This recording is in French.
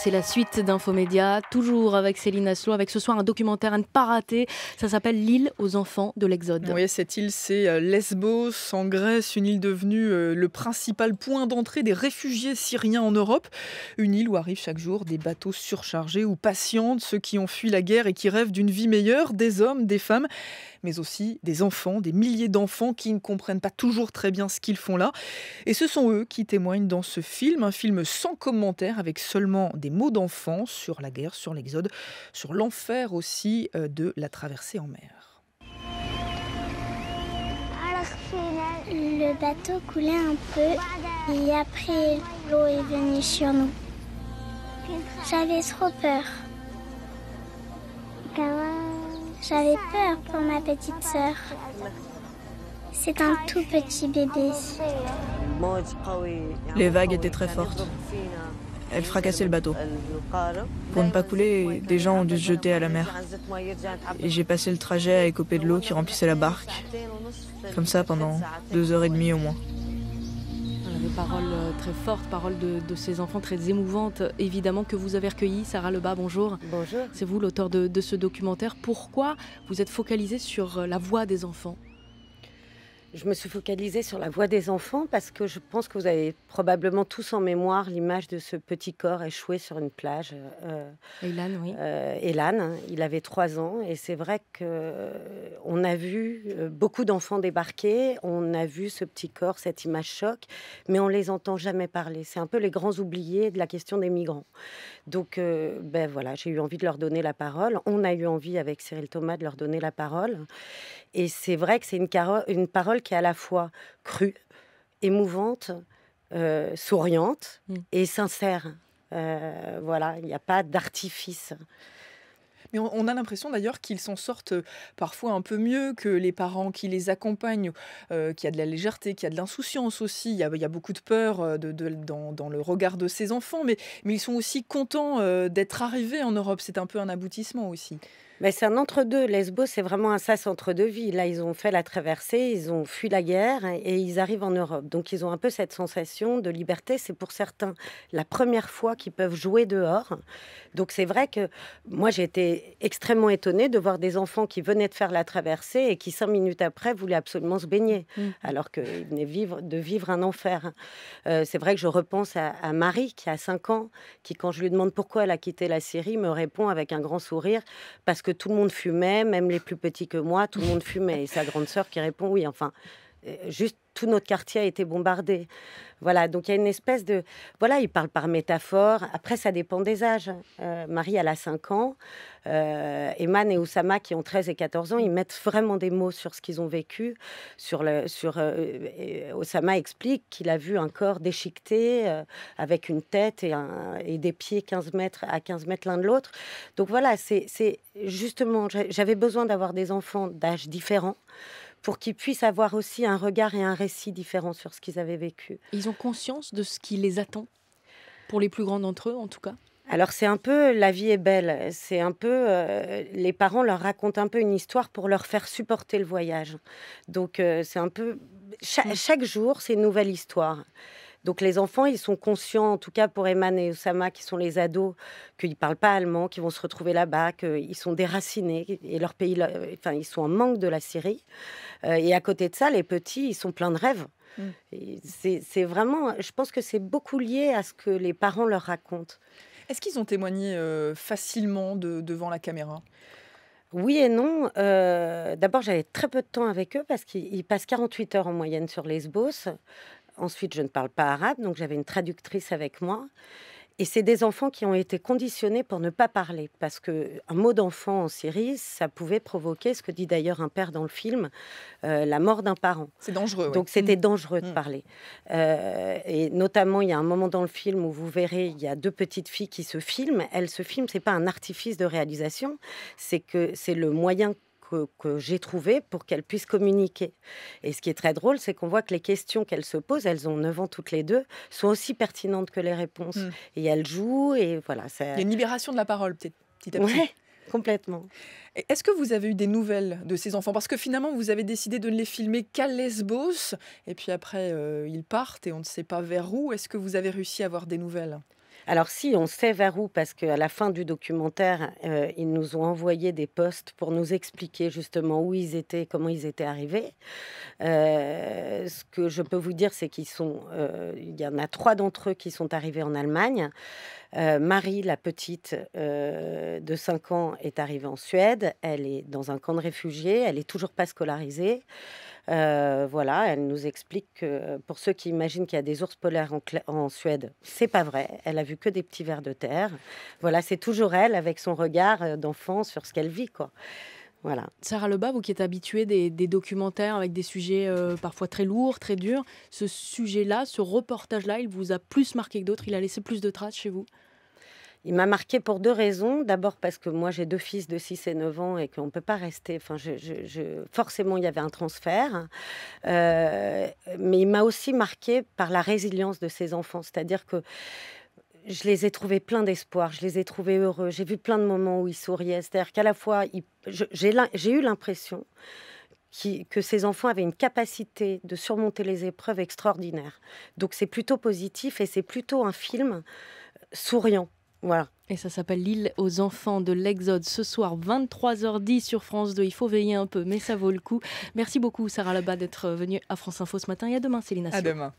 C'est la suite d'Infomédia, toujours avec Céline Aslo, avec ce soir un documentaire à ne pas rater. Ça s'appelle L'île aux enfants de l'Exode. Oui, cette île, c'est Lesbos, en Grèce, une île devenue le principal point d'entrée des réfugiés syriens en Europe. Une île où arrivent chaque jour des bateaux surchargés où patientent ceux qui ont fui la guerre et qui rêvent d'une vie meilleure, des hommes, des femmes, mais aussi des enfants, des milliers d'enfants qui ne comprennent pas toujours très bien ce qu'ils font là. Et ce sont eux qui témoignent dans ce film, un film sans commentaire, avec seulement des mots d'enfants sur la guerre, sur l'exode, sur l'enfer aussi de la traversée en mer. Le bateau coulait un peu et après l'eau est venue sur nous. J'avais trop peur. J'avais peur pour ma petite sœur. C'est un tout petit bébé. Les vagues étaient très fortes. Elles fracassaient le bateau. Pour ne pas couler, des gens ont dû se jeter à la mer. Et j'ai passé le trajet à écoper de l'eau qui remplissait la barque. Comme ça pendant 2h30 au moins. Des paroles très fortes, paroles de ces enfants très émouvantes, évidemment, que vous avez recueillies. Sarah Lebas, bonjour. Bonjour. C'est vous l'auteur de ce documentaire. Pourquoi vous êtes focalisée sur la voix des enfants ? Je me suis focalisée sur la voix des enfants parce que je pense que vous avez probablement tous en mémoire l'image de ce petit corps échoué sur une plage. Elan, oui. Elan, il avait 3 ans et c'est vrai qu'on a vu beaucoup d'enfants débarquer, on a vu ce petit corps, cette image choc, mais on ne les entend jamais parler. C'est un peu les grands oubliés de la question des migrants. Donc voilà, j'ai eu envie de leur donner la parole. On a eu envie avec Cyril Thomas de leur donner la parole. Et c'est vrai que c'est une parole qui est à la fois crue, émouvante, souriante et sincère. Voilà, il n'y a pas d'artifice. Mais on a l'impression d'ailleurs qu'ils s'en sortent parfois un peu mieux que les parents qui les accompagnent, qu'il y a de la légèreté, qu'il y a de l'insouciance aussi. Il y a beaucoup de peur dans le regard de ces enfants, mais ils sont aussi contents d'être arrivés en Europe. C'est un peu un aboutissement aussi. Mais c'est un entre-deux. Lesbos, c'est vraiment un sas entre deux vies. Là, ils ont fait la traversée, ils ont fui la guerre et ils arrivent en Europe. Donc, ils ont un peu cette sensation de liberté. C'est pour certains la première fois qu'ils peuvent jouer dehors. Donc, c'est vrai que moi, j'ai été extrêmement étonnée de voir des enfants qui venaient de faire la traversée et qui, 5 minutes après, voulaient absolument se baigner, alors qu'ils venaient de vivre un enfer. C'est vrai que je repense à Marie, qui a 5 ans, qui, quand je lui demande pourquoi elle a quitté la Syrie, me répond avec un grand sourire, parce que tout le monde fumait, même les plus petits que moi, tout le monde fumait. Et sa grande sœur qui répond oui, enfin, juste tout notre quartier a été bombardé. Voilà, donc il y a une espèce de... Voilà, ils parlent par métaphore. Après, ça dépend des âges. Marie, elle a 5 ans. Eman et Oussama, qui ont 13 et 14 ans, ils mettent vraiment des mots sur ce qu'ils ont vécu. Oussama explique qu'il a vu un corps déchiqueté avec une tête et des pieds 15 mètres l'un de l'autre. Donc voilà, c'est justement... J'avais besoin d'avoir des enfants d'âge différents pour qu'ils puissent avoir aussi un regard et un récit différent sur ce qu'ils avaient vécu. Ils ont conscience de ce qui les attend, pour les plus grands d'entre eux en tout cas. Alors c'est un peu la vie est belle, c'est un peu les parents leur racontent un peu une histoire pour leur faire supporter le voyage. Donc c'est un peu chaque jour c'est une nouvelle histoire. Donc les enfants, ils sont conscients, en tout cas pour Eman et Oussama, qui sont les ados, qu'ils ne parlent pas allemand, qu'ils vont se retrouver là-bas, qu'ils sont déracinés, et leur pays, enfin, ils sont en manque de la Syrie. Et à côté de ça, les petits, ils sont pleins de rêves. Et c'est vraiment, je pense que c'est beaucoup lié à ce que les parents leur racontent. Est-ce qu'ils ont témoigné facilement devant la caméra ? Oui et non. D'abord, j'avais très peu de temps avec eux parce qu'ils passent 48 heures en moyenne sur Lesbos. Ensuite, je ne parle pas arabe, donc j'avais une traductrice avec moi. Et c'est des enfants qui ont été conditionnés pour ne pas parler. Parce qu'un mot d'enfant en Syrie, ça pouvait provoquer, ce que dit d'ailleurs un père dans le film, la mort d'un parent. C'est dangereux. Donc c'était dangereux de parler. Et notamment, il y a un moment dans le film où vous verrez, il y a 2 petites filles qui se filment. Elles se filment, c'est pas un artifice de réalisation, c'est que c'est le moyen que j'ai trouvé pour qu'elles puissent communiquer. Et ce qui est très drôle, c'est qu'on voit que les questions qu'elles se posent, elles ont 9 ans toutes les deux, sont aussi pertinentes que les réponses. Et elles jouent, et voilà. Il y a une libération de la parole, peut-être, petit à petit. Ouais. complètement. Et est-ce que vous avez eu des nouvelles de ces enfants? Parce que finalement, vous avez décidé de ne les filmer qu'à Lesbos, et puis après, ils partent et on ne sait pas vers où. Est-ce que vous avez réussi à avoir des nouvelles? Alors si, on sait vers où, parce qu'à la fin du documentaire, ils nous ont envoyé des posts pour nous expliquer justement où ils étaient, comment ils étaient arrivés. Ce que je peux vous dire, c'est il y en a 3 d'entre eux qui sont arrivés en Allemagne. Marie, la petite, de 5 ans, est arrivée en Suède. Elle est dans un camp de réfugiés. Elle est toujours pas scolarisée. Voilà, elle nous explique que pour ceux qui imaginent qu'il y a des ours polaires en Suède, c'est pas vrai. Elle a vu que des petits vers de terre. Voilà, c'est toujours elle avec son regard d'enfant sur ce qu'elle vit, quoi. Voilà. Sarah Lebas, vous qui êtes habituée des documentaires avec des sujets parfois très lourds, très durs, ce sujet-là, ce reportage-là, il vous a plus marqué que d'autres? Il a laissé plus de traces chez vous? Il m'a marqué pour 2 raisons. D'abord parce que moi j'ai 2 fils de 6 et 9 ans et qu'on ne peut pas rester, enfin forcément il y avait un transfert. Mais il m'a aussi marqué par la résilience de ces enfants. C'est-à-dire que je les ai trouvés pleins d'espoir, je les ai trouvés heureux. J'ai vu plein de moments où ils souriaient. C'est-à-dire qu'à la fois, j'ai eu l'impression que ces enfants avaient une capacité de surmonter les épreuves extraordinaire. Donc c'est plutôt positif et c'est plutôt un film souriant. Voilà. Et ça s'appelle L'île aux enfants de l'Exode, ce soir 23h10 sur France 2. Il faut veiller un peu, mais ça vaut le coup. Merci beaucoup Sarah Lebas d'être venue à France Info ce matin et à demain Céline Asio. À demain.